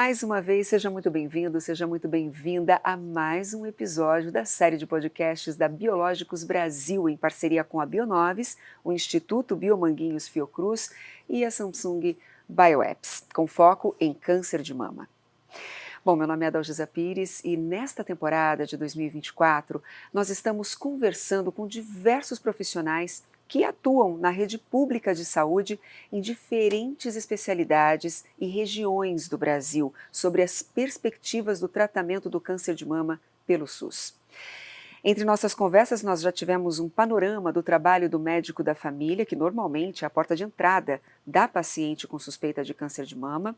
Mais uma vez, seja muito bem-vindo, seja muito bem-vinda a mais um episódio da série de podcasts da Biológicos Brasil, em parceria com a Bionoves, o Instituto Biomanguinhos Fiocruz e a Samsung Bioapps, com foco em câncer de mama. Bom, meu nome é Adalgisa Pires e nesta temporada de 2024 nós estamos conversando com diversos profissionais que atuam na rede pública de saúde em diferentes especialidades e regiões do Brasil sobre as perspectivas do tratamento do câncer de mama pelo SUS. Entre nossas conversas, nós já tivemos um panorama do trabalho do médico da família, que normalmente é a porta de entrada da paciente com suspeita de câncer de mama.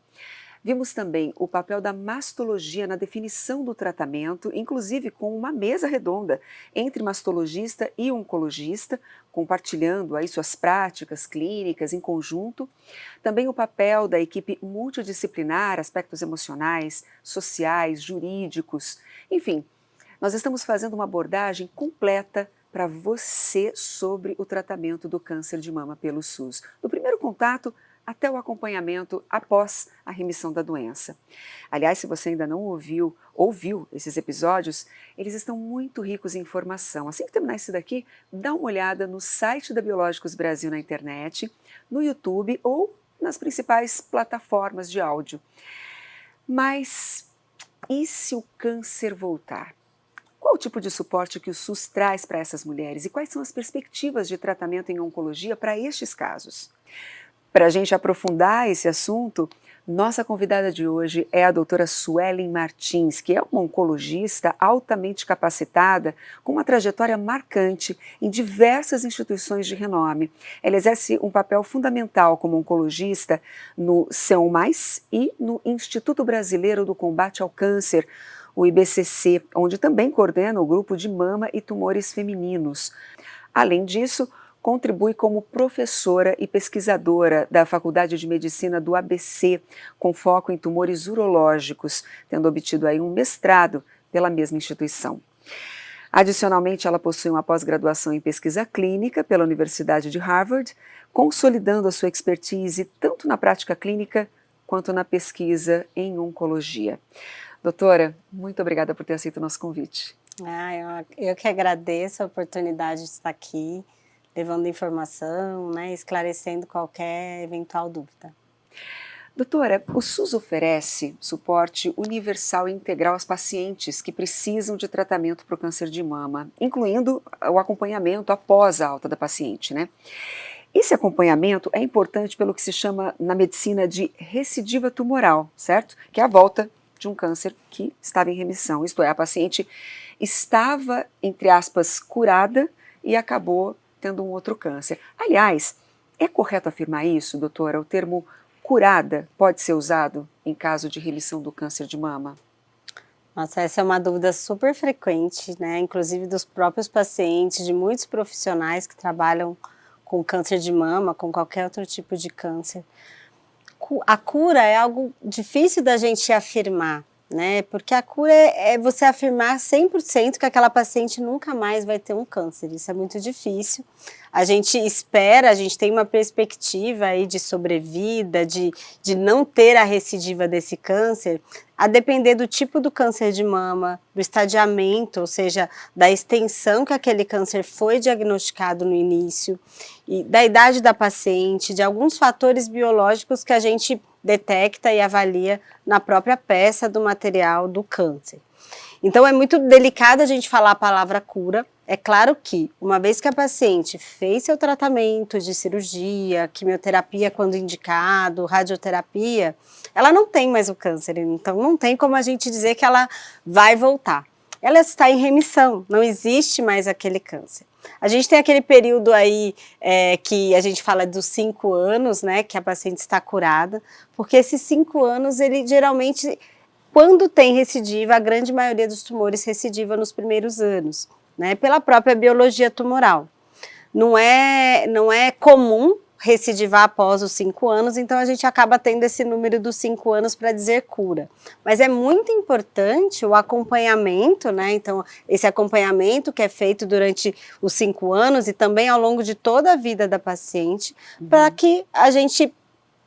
Vimos também o papel da mastologia na definição do tratamento, inclusive com uma mesa redonda entre mastologista e oncologista, compartilhando aí suas práticas clínicas em conjunto. Também o papel da equipe multidisciplinar, aspectos emocionais, sociais, jurídicos, enfim. Nós estamos fazendo uma abordagem completa para você sobre o tratamento do câncer de mama pelo SUS, do primeiro contato até o acompanhamento após a remissão da doença. Aliás, se você ainda não ouviu esses episódios, eles estão muito ricos em informação. Assim que terminar isso daqui, dá uma olhada no site da Biológicos Brasil na internet, no YouTube ou nas principais plataformas de áudio. Mas e se o câncer voltar? Qual o tipo de suporte que o SUS traz para essas mulheres e quais são as perspectivas de tratamento em oncologia para estes casos? Para a gente aprofundar esse assunto, nossa convidada de hoje é a doutora Suelen Martins, que é uma oncologista altamente capacitada, com uma trajetória marcante em diversas instituições de renome. Ela exerce um papel fundamental como oncologista no CEOM+, e no Instituto Brasileiro do Combate ao Câncer, o IBCC, onde também coordena o grupo de mama e tumores femininos. Além disso, contribui como professora e pesquisadora da Faculdade de Medicina do ABC, com foco em tumores urológicos, tendo obtido aí um mestrado pela mesma instituição. Adicionalmente, ela possui uma pós-graduação em pesquisa clínica pela Universidade de Harvard, consolidando a sua expertise tanto na prática clínica quanto na pesquisa em oncologia. Doutora, muito obrigada por ter aceito o nosso convite. Eu que agradeço a oportunidade de estar aqui, levando informação, esclarecendo qualquer eventual dúvida. Doutora, o SUS oferece suporte universal e integral aos pacientes que precisam de tratamento para o câncer de mama, incluindo o acompanhamento após a alta da paciente, né? Esse acompanhamento é importante pelo que se chama na medicina de recidiva tumoral, certo? Que é a volta de um câncer que estava em remissão, isto é, a paciente estava, entre aspas, curada e acabou tendo um outro câncer. Aliás, é correto afirmar isso, doutora? O termo curada pode ser usado em caso de remissão do câncer de mama? Nossa, essa é uma dúvida super frequente, inclusive dos próprios pacientes, de muitos profissionais que trabalham com câncer de mama, com qualquer outro tipo de câncer. A cura é algo difícil da gente afirmar, porque a cura é você afirmar 100% que aquela paciente nunca mais vai ter um câncer. Isso é muito difícil. A gente espera, a gente tem uma perspectiva aí de sobrevida, de não ter a recidiva desse câncer, a depender do tipo do câncer de mama, do estadiamento, ou seja, da extensão que aquele câncer foi diagnosticado no início, e da idade da paciente, de alguns fatores biológicos que a gente detecta e avalia na própria peça do material do câncer. Então é muito delicado a gente falar a palavra cura. É claro que, uma vez que a paciente fez seu tratamento de cirurgia, quimioterapia quando indicado, radioterapia, ela não tem mais o câncer, então não tem como a gente dizer que ela vai voltar. Ela está em remissão, não existe mais aquele câncer. A gente tem aquele período aí que a gente fala dos 5 anos, que a paciente está curada, porque esses 5 anos, ele geralmente, quando tem recidiva, a grande maioria dos tumores recidiva nos primeiros anos, pela própria biologia tumoral. Não é comum recidivar após os 5 anos, então a gente acaba tendo esse número dos 5 anos para dizer cura. Mas é muito importante o acompanhamento, então esse acompanhamento que é feito durante os 5 anos e também ao longo de toda a vida da paciente, para que a gente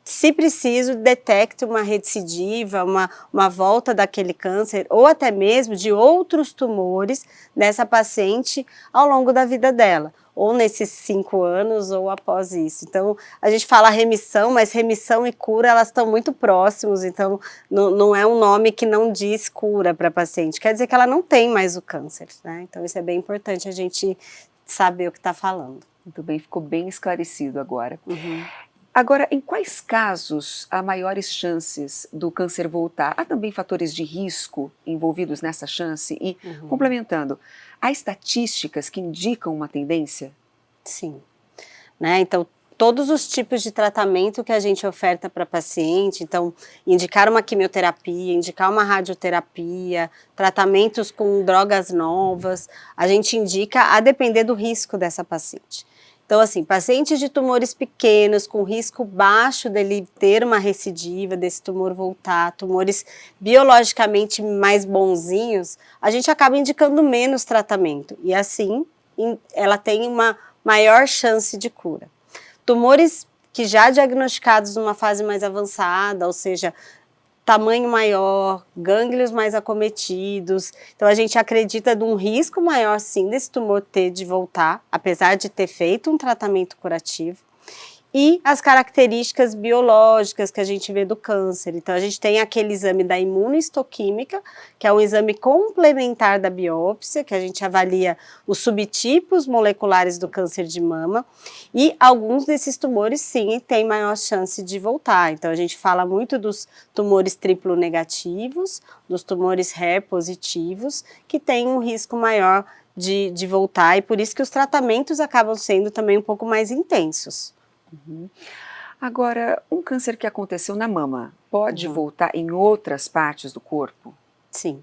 se preciso, detecte uma recidiva, uma volta daquele câncer, ou até mesmo de outros tumores nessa paciente ao longo da vida dela, ou nesses 5 anos, ou após isso. Então, a gente fala remissão, mas remissão e cura, elas estão muito próximos, então não é um nome que não diz cura para a paciente, quer dizer que ela não tem mais o câncer, né? Então, isso é bem importante a gente saber o que está falando. Muito bem, ficou bem esclarecido agora. Agora, em quais casos há maiores chances do câncer voltar? Há também fatores de risco envolvidos nessa chance? E, complementando, há estatísticas que indicam uma tendência? Sim. Né? Então, todos os tipos de tratamento que a gente oferta para paciente, então, indicar uma quimioterapia, indicar uma radioterapia, tratamentos com drogas novas, a gente indica a depender do risco dessa paciente. Então, assim, pacientes de tumores pequenos, com risco baixo dele ter uma recidiva, desse tumor voltar, tumores biologicamente mais bonzinhos, a gente acaba indicando menos tratamento. E assim, ela tem uma maior chance de cura. Tumores que já diagnosticados numa fase mais avançada, ou seja, tamanho maior, gânglios mais acometidos, então a gente acredita de um risco maior sim desse tumor ter de voltar, apesar de ter feito um tratamento curativo. E as características biológicas que a gente vê do câncer. Então, a gente tem aquele exame da imunohistoquímica, que é um exame complementar da biópsia, que a gente avalia os subtipos moleculares do câncer de mama, e alguns desses tumores, sim, têm maior chance de voltar. Então, a gente fala muito dos tumores triplo negativos, dos tumores HER positivos, que têm um risco maior de voltar, e por isso que os tratamentos acabam sendo também um pouco mais intensos. Agora, um câncer que aconteceu na mama pode voltar em outras partes do corpo? Sim.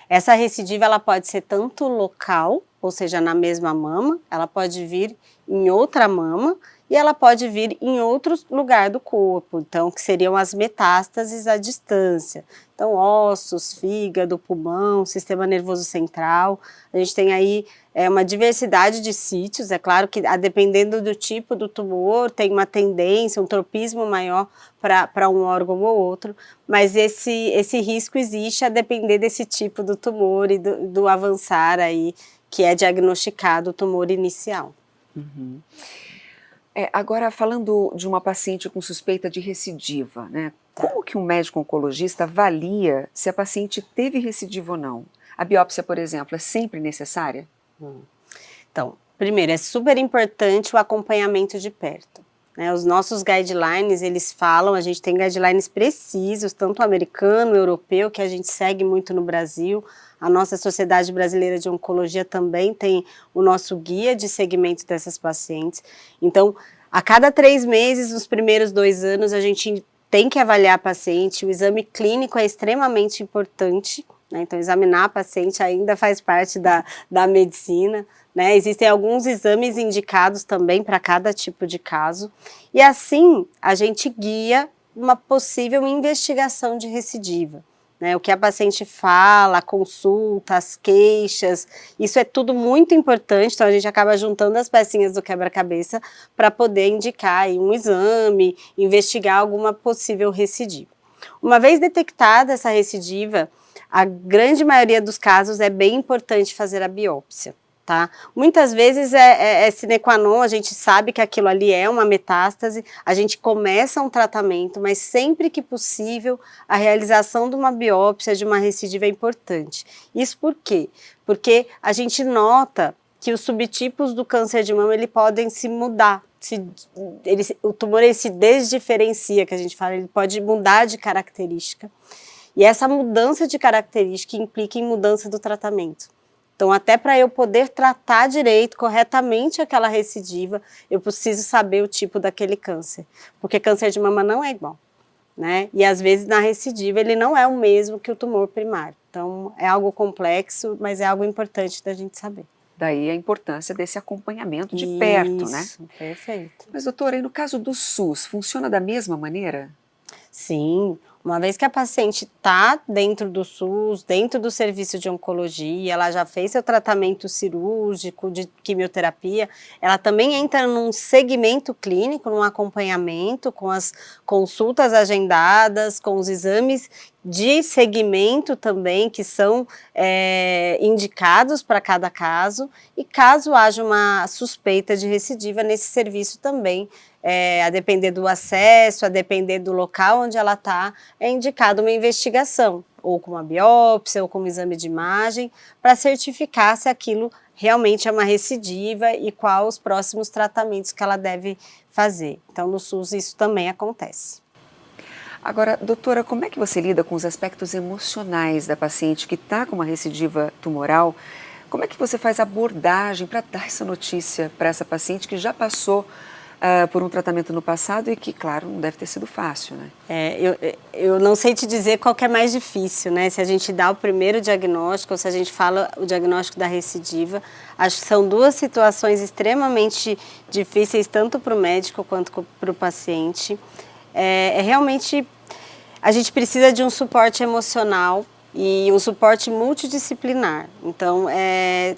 Essa recidiva ela pode ser tanto local, ou seja, na mesma mama, ela pode vir em outra mama e ela pode vir em outro lugar do corpo, então que seriam as metástases à distância. Então ossos, fígado, pulmão, sistema nervoso central, a gente tem aí uma diversidade de sítios, é claro que dependendo do tipo do tumor tem uma tendência, um tropismo maior para um órgão ou outro, mas esse risco existe a depender desse tipo do tumor e do avançar aí, que é diagnosticado o tumor inicial. Agora, falando de uma paciente com suspeita de recidiva, né? Como que um médico oncologista avalia se a paciente teve recidiva ou não? A biópsia, por exemplo, é sempre necessária? Então, primeiro, é super importante o acompanhamento de perto. Né? Os nossos guidelines, eles falam, a gente tem guidelines precisos, tanto americano, europeu, que a gente segue muito no Brasil. A nossa Sociedade Brasileira de Oncologia também tem o nosso guia de segmento dessas pacientes. Então, a cada 3 meses, nos primeiros 2 anos, a gente tem que avaliar a paciente. O exame clínico é extremamente importante, né? Então, examinar a paciente ainda faz parte da medicina. Né? Existem alguns exames indicados também para cada tipo de caso. E assim, a gente guia uma possível investigação de recidiva. Né, o que a paciente fala, a consulta, as queixas, isso é tudo muito importante, então a gente acaba juntando as pecinhas do quebra-cabeça para poder indicar aí um exame, investigar alguma possível recidiva. Uma vez detectada essa recidiva, a grande maioria dos casos é bem importante fazer a biópsia. Tá? Muitas vezes é sine qua non, a gente sabe que aquilo ali é uma metástase, a gente começa um tratamento, mas sempre que possível a realização de uma biópsia de uma recidiva é importante. Isso por quê? Porque a gente nota que os subtipos do câncer de mama podem se mudar, o tumor se desdiferencia, que a gente fala, ele pode mudar de característica, e essa mudança de característica implica em mudança do tratamento. Então, até para eu poder tratar direito, corretamente aquela recidiva, eu preciso saber o tipo daquele câncer. Porque câncer de mama não é igual, né? E às vezes na recidiva ele não é o mesmo que o tumor primário. Então, é algo complexo, mas é algo importante da gente saber. Daí a importância desse acompanhamento de perto, né? Isso, perfeito. Mas, doutora, e no caso do SUS, funciona da mesma maneira? Sim, Uma vez que a paciente está dentro do SUS, dentro do serviço de oncologia, ela já fez seu tratamento cirúrgico, de quimioterapia, ela também entra num segmento clínico, num acompanhamento, com as consultas agendadas, com os exames de segmento também, que são indicados para cada caso, e caso haja uma suspeita de recidiva nesse serviço também, a depender do acesso, a depender do local onde ela está, é indicada uma investigação, ou com uma biópsia, ou com um exame de imagem, para certificar se aquilo realmente é uma recidiva e quais os próximos tratamentos que ela deve fazer. Então, no SUS isso também acontece. Agora, doutora, como é que você lida com os aspectos emocionais da paciente que está com uma recidiva tumoral? Como é que você faz a abordagem para dar essa notícia para essa paciente que já passou por um tratamento no passado e que, claro, não deve ter sido fácil, né? Eu não sei te dizer qual que é mais difícil, né? Se a gente dá o primeiro diagnóstico ou se a gente fala o diagnóstico da recidiva. Acho que são duas situações extremamente difíceis, tanto para o médico quanto para o paciente. Realmente, a gente precisa de um suporte emocional e um suporte multidisciplinar. Então,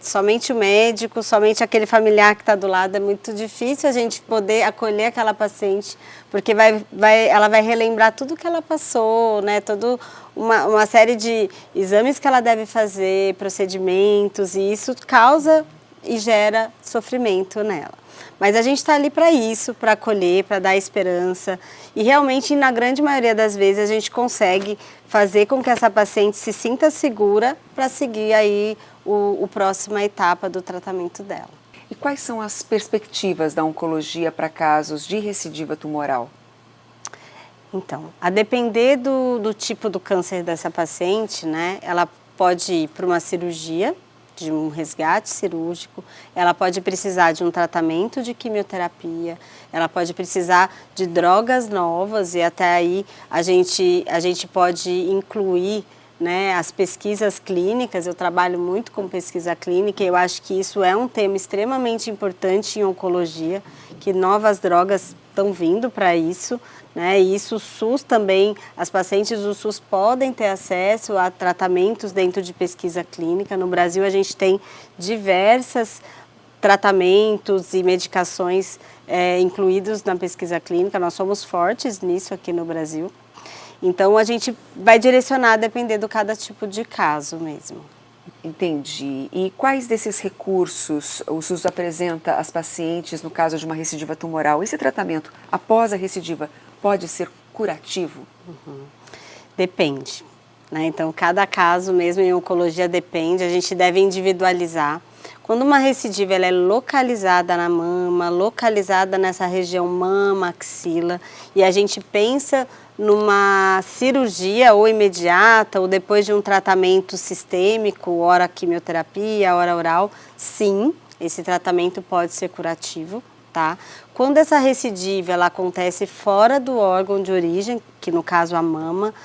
somente o médico, somente aquele familiar que está do lado, é muito difícil a gente poder acolher aquela paciente, porque ela vai relembrar tudo que ela passou, né? Toda uma série de exames que ela deve fazer, procedimentos, e isso causa e gera sofrimento nela. Mas a gente está ali para isso, para acolher, para dar esperança. E realmente, na grande maioria das vezes, a gente consegue fazer com que essa paciente se sinta segura para seguir aí a próxima etapa do tratamento dela. E quais são as perspectivas da oncologia para casos de recidiva tumoral? Então, a depender do tipo do câncer dessa paciente, né, ela pode ir para uma cirurgia, de um resgate cirúrgico, ela pode precisar de um tratamento de quimioterapia, ela pode precisar de drogas novas e até aí a gente pode incluir, né, as pesquisas clínicas. Eu trabalho muito com pesquisa clínica e eu acho que isso é um tema extremamente importante em oncologia, que novas drogas estão vindo para isso, né? E isso o SUS também, as pacientes do SUS podem ter acesso a tratamentos dentro de pesquisa clínica. No Brasil a gente tem diversos tratamentos e medicações incluídos na pesquisa clínica, nós somos fortes nisso aqui no Brasil. Então a gente vai direcionar a depender do cada tipo de caso mesmo. Entendi. E quais desses recursos o SUS apresenta às pacientes no caso de uma recidiva tumoral? Esse tratamento após a recidiva pode ser curativo? Depende, né? Então, cada caso mesmo em oncologia depende, a gente deve individualizar. Quando uma recidiva ela é localizada na mama, localizada nessa região mama, axila, e a gente pensa numa cirurgia ou imediata ou depois de um tratamento sistêmico, ora quimioterapia, ora oral, sim, esse tratamento pode ser curativo, tá? Quando essa recidiva ela acontece fora do órgão de origem, que no caso a mama,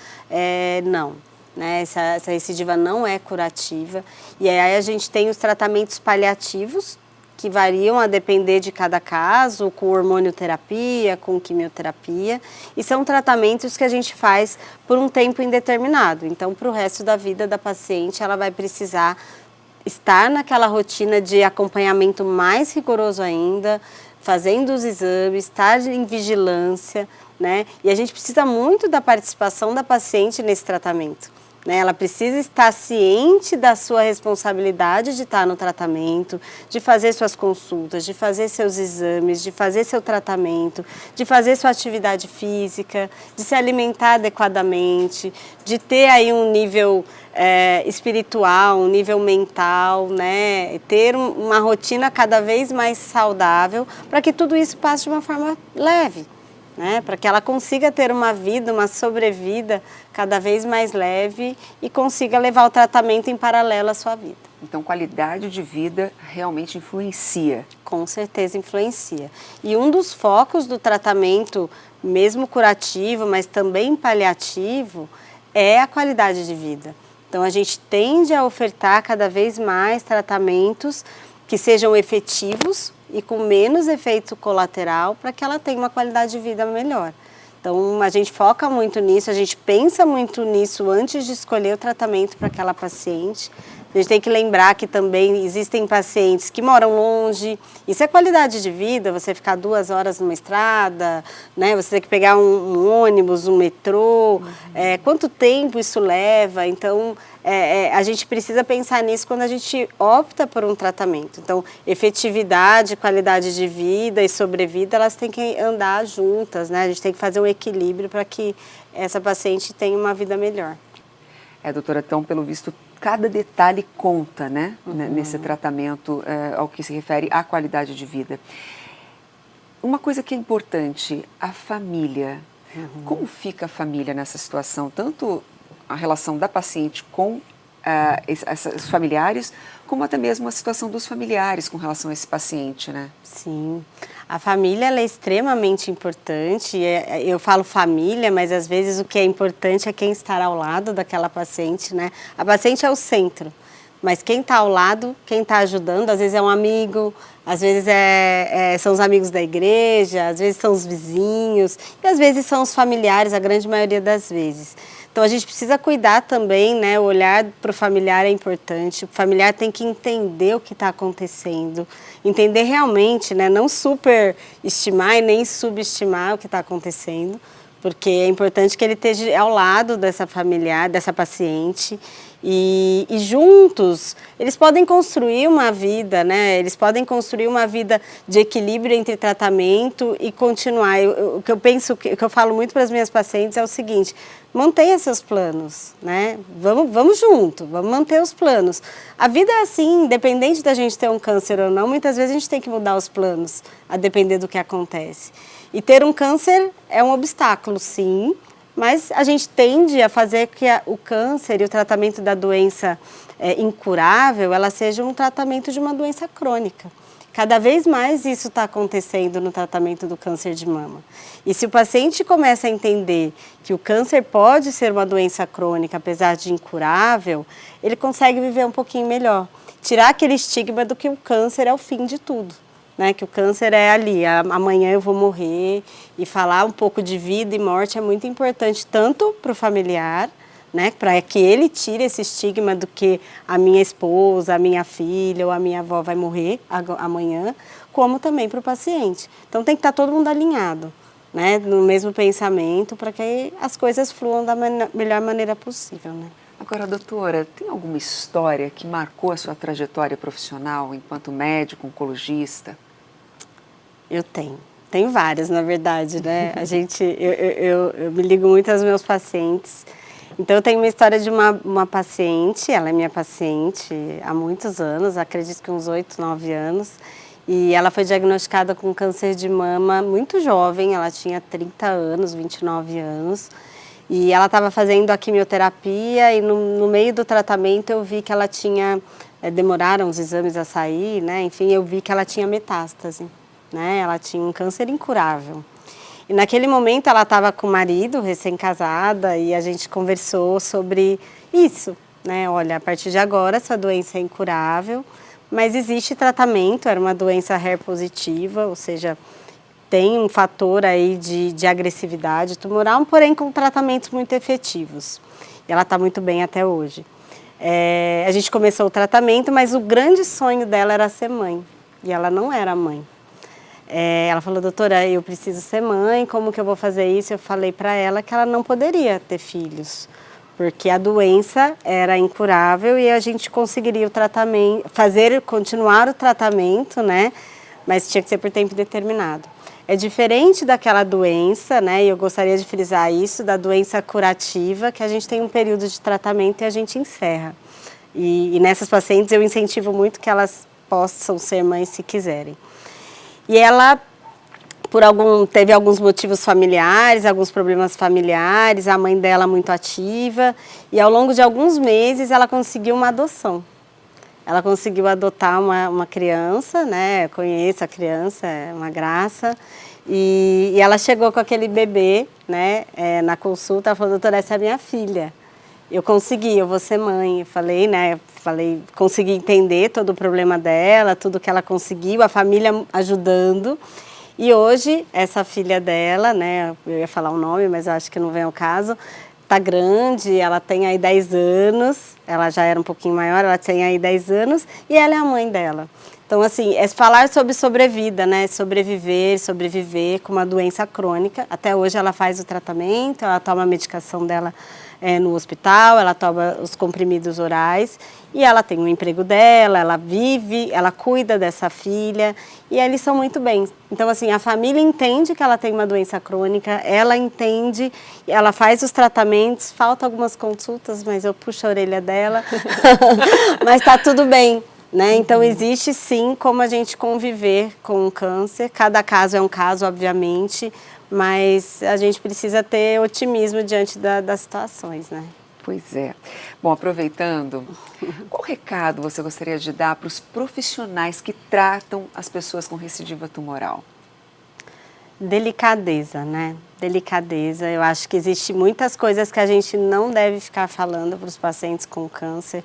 não. Né? Essa recidiva não é curativa. E aí a gente tem os tratamentos paliativos, que variam a depender de cada caso, com hormonioterapia, com quimioterapia, e são tratamentos que a gente faz por um tempo indeterminado. Então, para o resto da vida da paciente, ela vai precisar estar naquela rotina de acompanhamento mais rigoroso ainda, fazendo os exames, estar em vigilância, né? E a gente precisa muito da participação da paciente nesse tratamento. Ela precisa estar ciente da sua responsabilidade de estar no tratamento, de fazer suas consultas, de fazer seus exames, de fazer seu tratamento, de fazer sua atividade física, de se alimentar adequadamente, de ter aí um nível espiritual, um nível mental, né? Ter uma rotina cada vez mais saudável para que tudo isso passe de uma forma leve. Né, para que ela consiga ter uma vida, uma sobrevida cada vez mais leve e consiga levar o tratamento em paralelo à sua vida. Então, qualidade de vida realmente influencia? Com certeza influencia. E um dos focos do tratamento, mesmo curativo, mas também paliativo, é a qualidade de vida. Então, a gente tende a ofertar cada vez mais tratamentos que sejam efetivos e com menos efeito colateral para que ela tenha uma qualidade de vida melhor. Então, a gente foca muito nisso, a gente pensa muito nisso antes de escolher o tratamento para aquela paciente. A gente tem que lembrar que também existem pacientes que moram longe. Isso é qualidade de vida, você ficar 2 horas numa estrada, né? Você tem que pegar um ônibus, um metrô. Quanto tempo isso leva? Então, a gente precisa pensar nisso quando a gente opta por um tratamento. Então, efetividade, qualidade de vida e sobrevida, elas têm que andar juntas, né? A gente tem que fazer um equilíbrio para que essa paciente tenha uma vida melhor. Doutora, então, pelo visto, cada detalhe conta, né, nesse tratamento ao que se refere à qualidade de vida. Uma coisa que é importante, a família. Como fica a família nessa situação? Tanto a relação da paciente com os familiares, como até mesmo a situação dos familiares com relação a esse paciente, né? Sim, a família ela é extremamente importante. Eu falo família, mas às vezes o que é importante é quem está ao lado daquela paciente, né? A paciente é o centro, mas quem está ao lado, quem está ajudando, às vezes é um amigo, às vezes são os amigos da igreja, às vezes são os vizinhos, e às vezes são os familiares, a grande maioria das vezes. Então, a gente precisa cuidar também, né? O olhar para o familiar é importante. O familiar tem que entender o que está acontecendo, entender realmente, né? Não superestimar e nem subestimar o que está acontecendo, porque é importante que ele esteja ao lado dessa familiar, dessa paciente. E juntos, eles podem construir uma vida, né? Eles podem construir uma vida de equilíbrio entre tratamento e continuar. O que eu penso, o que eu falo muito para as minhas pacientes é o seguinte: mantenha seus planos, né? Vamos junto, vamos manter os planos. A vida é assim, independente da gente ter um câncer ou não, muitas vezes a gente tem que mudar os planos, a depender do que acontece. E ter um câncer é um obstáculo, sim, mas a gente tende a fazer que o câncer e o tratamento da doença incurável, ela seja um tratamento de uma doença crônica. Cada vez mais isso está acontecendo no tratamento do câncer de mama. E se o paciente começa a entender que o câncer pode ser uma doença crônica, apesar de incurável, ele consegue viver um pouquinho melhor. Tirar aquele estigma do que o câncer é o fim de tudo. Né, que o câncer é ali, amanhã eu vou morrer, e falar um pouco de vida e morte é muito importante, tanto para o familiar, né, para que ele tire esse estigma do que a minha esposa, a minha filha ou a minha avó vai morrer amanhã, como também para o paciente. Então tem que estar todo mundo alinhado, né, no mesmo pensamento, para que as coisas fluam da melhor maneira possível. Né? Agora, doutora, tem alguma história que marcou a sua trajetória profissional enquanto médico, oncologista? Eu tenho várias, na verdade, né? Eu me ligo muito aos meus pacientes. Então, eu tenho uma história de uma paciente, ela é minha paciente há muitos anos, acredito que uns 8, 9 anos, e ela foi diagnosticada com câncer de mama muito jovem, ela tinha 30 anos, 29 anos, e ela estava fazendo a quimioterapia e no meio do tratamento eu vi que ela tinha, demoraram os exames a sair, né? Enfim, eu vi que ela tinha metástase. Né? Ela tinha um câncer incurável. E naquele momento ela estava com o marido, recém-casada, e a gente conversou sobre isso. Né? Olha, a partir de agora essa doença é incurável, mas existe tratamento, era uma doença HER positiva, ou seja, tem um fator aí de agressividade tumoral, porém com tratamentos muito efetivos. E ela está muito bem até hoje. A gente começou o tratamento, mas o grande sonho dela era ser mãe, e ela não era mãe. Ela falou: doutora, eu preciso ser mãe, como que eu vou fazer isso? Eu falei para ela que ela não poderia ter filhos, porque a doença era incurável e a gente conseguiria o tratamento, continuar o tratamento, né? Mas tinha que ser por tempo determinado. É diferente daquela doença, né? E eu gostaria de frisar isso, da doença curativa, que a gente tem um período de tratamento e a gente encerra. E nessas pacientes eu incentivo muito que elas possam ser mães se quiserem. E ela, teve alguns motivos familiares, alguns problemas familiares, a mãe dela muito ativa, e ao longo de alguns meses ela conseguiu uma adoção. Ela conseguiu adotar uma criança, né? Eu conheço a criança, é uma graça, e ela chegou com aquele bebê, né? Na consulta, ela falou: doutora, essa é a minha filha. Eu consegui, eu vou ser mãe. Eu falei, né? Consegui entender todo o problema dela, tudo que ela conseguiu, a família ajudando. E hoje, essa filha dela, né, eu ia falar o nome, mas eu acho que não vem ao caso, tá grande, ela tem aí 10 anos, ela já era um pouquinho maior, ela tem aí 10 anos, e ela é a mãe dela. Então, assim, é falar sobre sobrevida, né? Sobreviver com uma doença crônica. Até hoje ela faz o tratamento, ela toma a medicação dela no hospital, ela toma os comprimidos orais e ela tem o emprego dela, ela vive, ela cuida dessa filha e eles são muito bem. Então, assim, a família entende que ela tem uma doença crônica, ela entende, ela faz os tratamentos, falta algumas consultas, mas eu puxo a orelha dela, mas tá tudo bem. Né? Então, existe sim como a gente conviver com o câncer. Cada caso é um caso, obviamente, mas a gente precisa ter otimismo diante das situações, né? Pois é. Bom, aproveitando, qual recado você gostaria de dar para os profissionais que tratam as pessoas com recidiva tumoral? Delicadeza, né? Delicadeza. Eu acho que existe muitas coisas que a gente não deve ficar falando para os pacientes com câncer.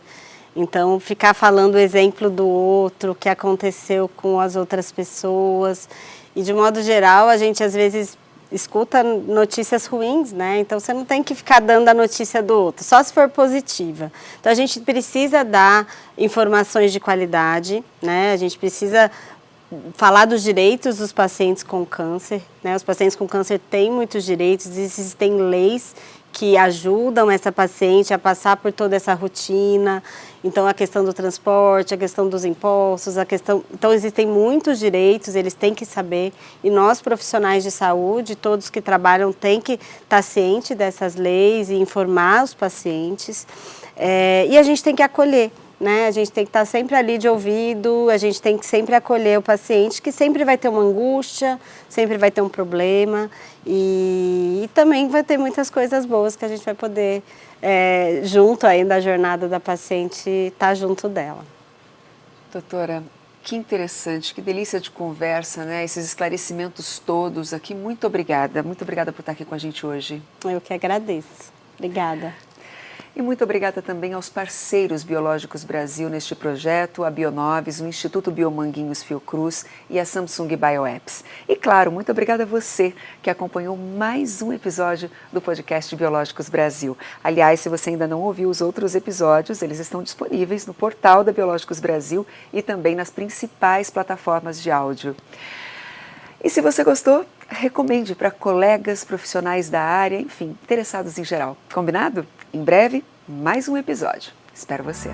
Então, ficar falando o exemplo do outro, o que aconteceu com as outras pessoas. E, de modo geral, a gente às vezes escuta notícias ruins, né? Então, você não tem que ficar dando a notícia do outro, só se for positiva. Então, a gente precisa dar informações de qualidade, né? A gente precisa falar dos direitos dos pacientes com câncer, né? Os pacientes com câncer têm muitos direitos, existem leis que ajudam essa paciente a passar por toda essa rotina. Então, a questão do transporte, a questão dos impostos, Então, existem muitos direitos, eles têm que saber. E nós, profissionais de saúde, todos que trabalham, têm que estar cientes dessas leis e informar os pacientes. E a gente tem que acolher. Né? A gente tem que estar sempre ali de ouvido, a gente tem que sempre acolher o paciente, que sempre vai ter uma angústia, sempre vai ter um problema e também vai ter muitas coisas boas que a gente vai poder, junto aí da jornada da paciente, estar junto dela. Doutora, que interessante, que delícia de conversa, né? Esses esclarecimentos todos aqui, muito obrigada por estar aqui com a gente hoje. Eu que agradeço. Obrigada. E muito obrigada também aos parceiros Biológicos Brasil neste projeto, a Bionovis, o Instituto Biomanguinhos Fiocruz e a Samsung Bioapps. E claro, muito obrigada a você que acompanhou mais um episódio do podcast Biológicos Brasil. Aliás, se você ainda não ouviu os outros episódios, eles estão disponíveis no portal da Biológicos Brasil e também nas principais plataformas de áudio. E se você gostou, recomende para colegas, profissionais da área, enfim, interessados em geral. Combinado? Em breve, mais um episódio. Espero você.